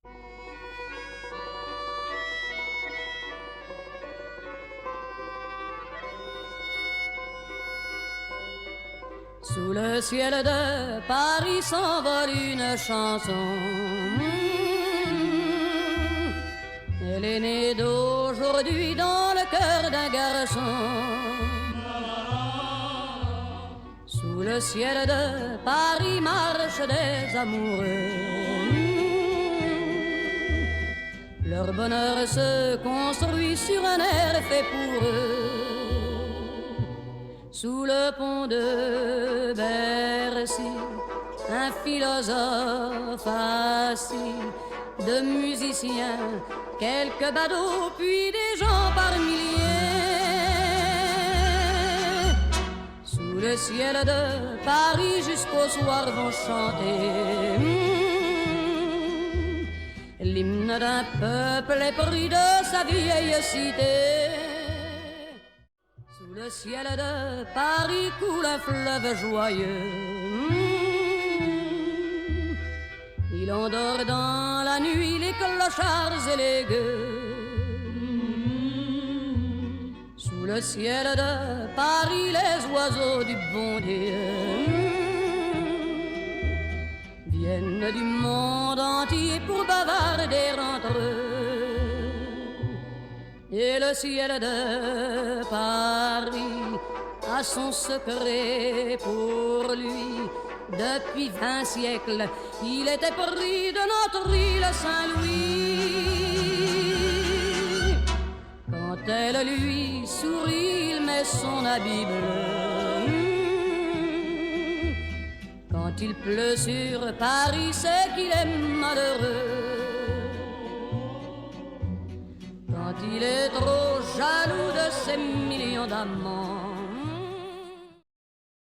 Sous le ciel de Paris s'envole une chanson. Elle est née d'aujourd'hui dans le cœur d'un garçon. Sous le ciel de Paris marchent des amoureux. Leur bonheur se construit sur un air fait pour eux. Sous le pont de Bercy, un philosophe assis, de musiciens, quelques badauds, puis des gens par milliers. Sous le ciel de Paris jusqu'au soir vont chanter l'hymne d'un peuple épris de sa vieille cité. Sous le ciel de Paris coule un fleuve joyeux. Il endort dans la nuit les clochards et les gueux. Sous le ciel de Paris les oiseaux du bon Dieu viennent du monde entier pour bavarder entre eux. Et le ciel de Paris a son secret pour lui. Depuis 20 siècles, il était pris de notre île Saint-Louis. Quand elle lui sourit, il met son habit bleu. Quand il pleut sur Paris, c'est qu'il est malheureux. Quand il est trop jaloux de ses millions d'amants,